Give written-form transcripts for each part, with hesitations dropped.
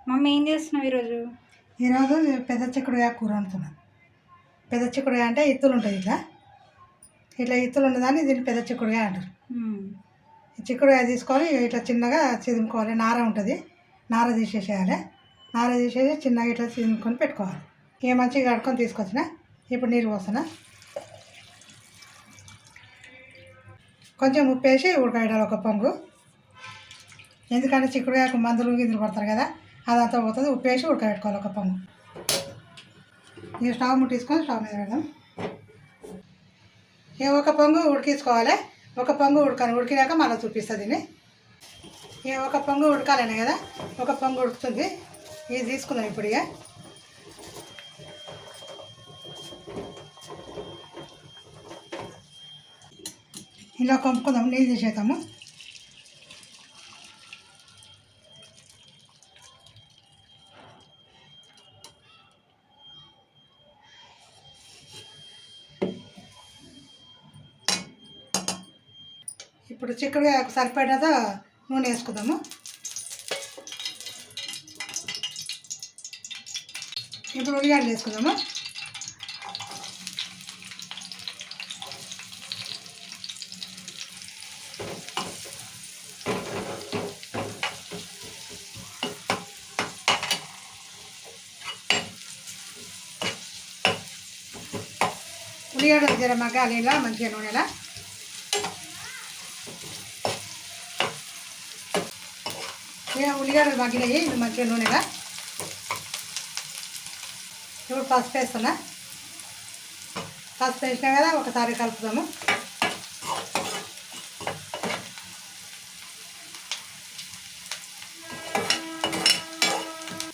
Mummy ఏం చేస్తున్నావు ఈరోజు? ఈరోజు పెద్ద చిక్కుడుగా కూర వండుతున్నాను. పెద్ద చిక్కుడుగా అంటే ఇత్తులు ఉంటాయి, ఇట్లా ఇట్లా ఇత్తులు ఉన్నదాన్ని దీన్ని పెద్ద చిక్కుడుగా అంటారు. చిక్కుడుగా తీసుకొని ఇట్లా చిన్నగా చిదుముకోవాలి. నార ఉంటుంది, నార తీసేసేయాలి. నార తీసేసి చిన్నగా ఇట్లా చిదుముకొని పెట్టుకోవాలి. ఇక మంచిగా కడుక్కొని తీసుకొచ్చిన. ఇప్పుడు నీళ్ళు పోస్తున్నా. కొంచెం ఉప్పు వేసి ఉడకబెట్టాలి ఒక పొంగు. ఎందుకంటే చిక్కుడుగాయకు మందులు గిందులు పడతారు కదా, అదంతా పోతుంది. ఉప్పు వేసి ఉడకబెట్టుకోవాలి ఒక పొంగు. ఇక స్టవ్ ముట్టించుకొని స్టవ్ మీద పెడదాం. ఇక ఒక పొంగు ఉడికించుకోవాలి. ఒక పొంగు ఉడికినాక మళ్ళీ చూపిస్తుంది. ఇక ఒక పొంగు ఉడకాలనే కదా, ఒక పొంగు ఉడుకుతుంది. ఇది తీసుకుందాం ఇప్పుడు. ఇక ఇలా కొంపుకుందాం, నీళ్ళు తీసేద్దాము. ఇప్పుడు చిక్కుడుగా సరిపడేదా నూనె వేసుకుందాము. ఇప్పుడు ఉల్లిగడ్డలు వేసుకుందాము. ఉల్లిగడ్డలు జర మగ్గాలి ఇలా మంచిగా నూనెలా. ఇక ఉల్లిగడ్డలు మగ్గినాయి మంచిగా నూనెగా. ఇప్పుడు పసుపు వేస్తున్నా. పసుపు వేసినా కదా ఒకసారి కలుపుదాము.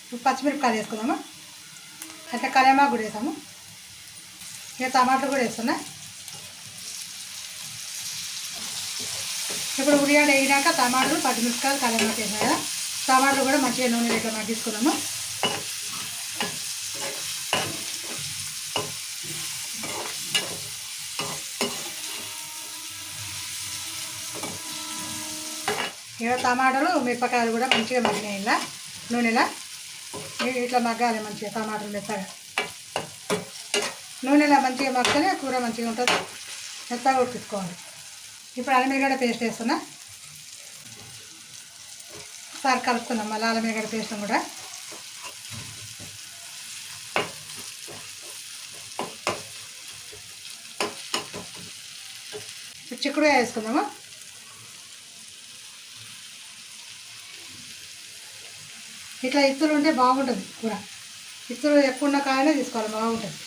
ఇప్పుడు పచ్చిమిరపకాయలు వేసుకుందాము. అయితే కరివేపాకు కూడా వేసాము. ఇక టమాటాలు కూడా వేస్తున్నా. ఇప్పుడు ఉల్లిగడ్డ వేసినాక టమాటాలు, పచ్చిమిరపకాయలు, కరివేపాకు వేసినా కదా, టమాటాలు కూడా మంచిగా నూనె ఇట్లా మగ్గించుకుందాము. ఇక టమాటాలు, మిరపకాయలు కూడా మంచిగా మగ్గినాయి ఇలా నూనెలా. ఇట్లా మగ్గాలి మంచిగా టమాటాలు మెత్తగా. నూనెలా మంచిగా మగ్గితేనే కూర మంచిగా ఉంటుంది. మెత్తగా ఉడికించుకోవాలి. ఇప్పుడు అల్లం ఎల్లిగడ్డ పేస్ట్ వేస్తున్నా. ఒకసారి కలుపుకుందాం మళ్ళీ అల్లం ఎల్లిగడ్డ పేస్ట్ కూడా. చిక్కుడుగా వేసుకుందాము. ఇట్లా ఇత్తులు ఉంటే బాగుంటుంది కూర. ఇత్తులు ఎక్కువ ఉన్న కాయనే తీసుకోవాలి, బాగుంటుంది.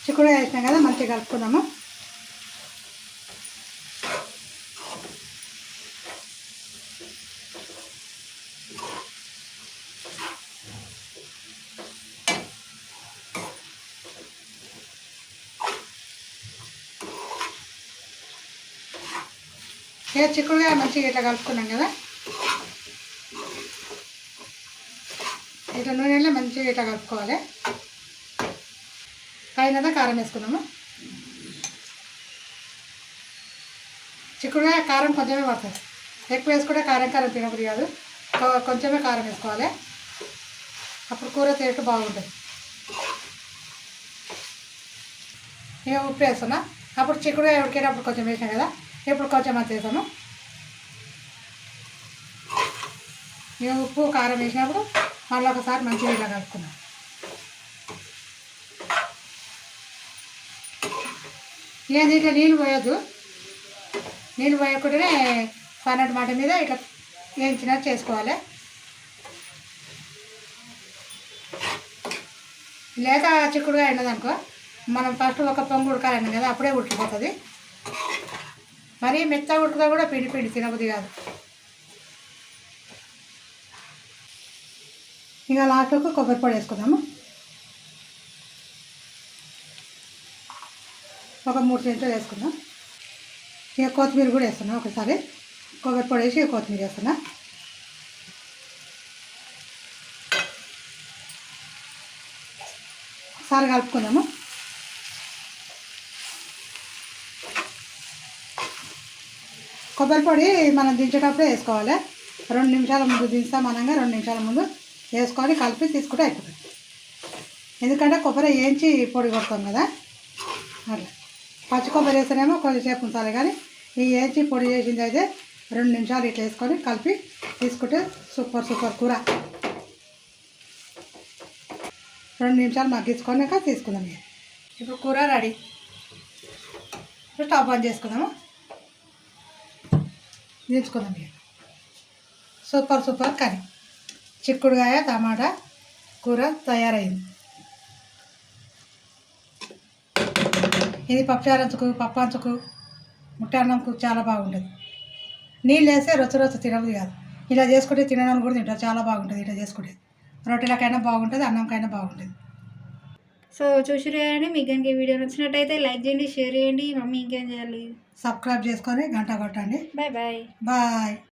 చిక్కుడుగా వేసినాం కదా, మంచిగా కలుపుకుందాము. ఇక చిక్కుడుగా మంచిగా ఇట్లా కలుపుకున్నాం కదా, ఇట్లా నూనెలో మంచిగా ఇట్లా కలుపుకోవాలి. పైన కారం వేసుకున్నాము. చిక్కుడుగా కారం కొంచెమే పడుతుంది, ఎక్కువ వేసుకుంటే కారం కారం తినబుద్ధి కాదు. కొంచెమే కారం వేసుకోవాలి, అప్పుడు కూర టేస్ట్ బాగుంటుంది. ఇక ఉప్పు వేస్తున్నా. అప్పుడు చిక్కుడుగా ఉడికేటప్పుడు కొంచెం వేసాం కదా, ఇప్పుడు కొంచెం అంత వేసాము. ఇక ఉప్పు కారం వేసినప్పుడు మళ్ళీ ఒకసారి మంచిగా ఇలా కలుపుకున్నాం. ఇక దీంట్లో నీళ్ళు పోయొద్దు. నీళ్ళు పోయకుండానే పన్నెండు మాట మీద ఇట్లా వేయించినట్టు చేసుకోవాలి. లేక చిక్కుడుగా ఎండదనుకో, మనం ఫస్ట్ ఒక పొంగు ఉడకాలన్నాం కదా, అప్పుడే ఉడికిపోతుంది. మరీ మెత్తగా ఉడకదా కూడా పిండి పిండి తినబుద్ధి కాదు. ఇక లాస్ట్కు కొబ్బరి పొడి వేసుకుందాము. ఒక 3 చెంచాలు వేసుకుందాం. ఇక కొత్తిమీర కూడా వేస్తున్నా. ఒకసారి కొబ్బరి పొడి వేసి కొత్తిమీర వేస్తున్నా. ఒకసారి కలుపుకుందాము. కొబ్బరి పొడి మనం దించేటప్పుడే వేసుకోవాలి. 2 నిమిషాల ముందు దించుతాం అనంగా 2 నిమిషాల ముందు వేసుకొని కలిపి తీసుకుంటే అయిపోతుంది. ఎందుకంటే కొబ్బరి వేయించి పొడి కొడతాం కదా, అట్లా పచ్చి కొబ్బరి వేస్తేనేమో కొంచెంసేపు ఉంచాలి, కానీ ఈ వేయించి పొడి చేసింది అయితే 2 నిమిషాలు ఇట్లా వేసుకొని కలిపి తీసుకుంటే సూపర్ కూర. 2 నిమిషాలు మగ్గించుకొనాక తీసుకుందాం. ఇప్పుడు కూర రెడీ. ఇప్పుడు స్టవ్ బంద్ చేసుకుందాము, దించుకుందాం. సూపర్ కర్రీ చిక్కుడుకాయ టమాటా కూర తయారైంది. ఇది పప్పు అంచుకు ముట్ట అన్నంకు చాలా బాగుంటుంది. నీళ్ళు వేస్తే రొచ్చు తినబుద్ధి కాదు. ఇలా చేసుకుంటే తినడానికి కూడా తింటారు, చాలా బాగుంటుంది. ఇలా చేసుకుంటే రొట్టెలకైనా బాగుంటుంది, అన్నంకైనా బాగుంటుంది. సో చూసిరు కదండి. మీకు కనుక ఈ వీడియో నచ్చినట్టయితే లైక్ చేయండి, షేర్ చేయండి. మమ్మీ ఇంకేం చేయాలి? సబ్స్క్రైబ్ చేసుకొని గంట కొట్టండి. బాయ్. బాయ్.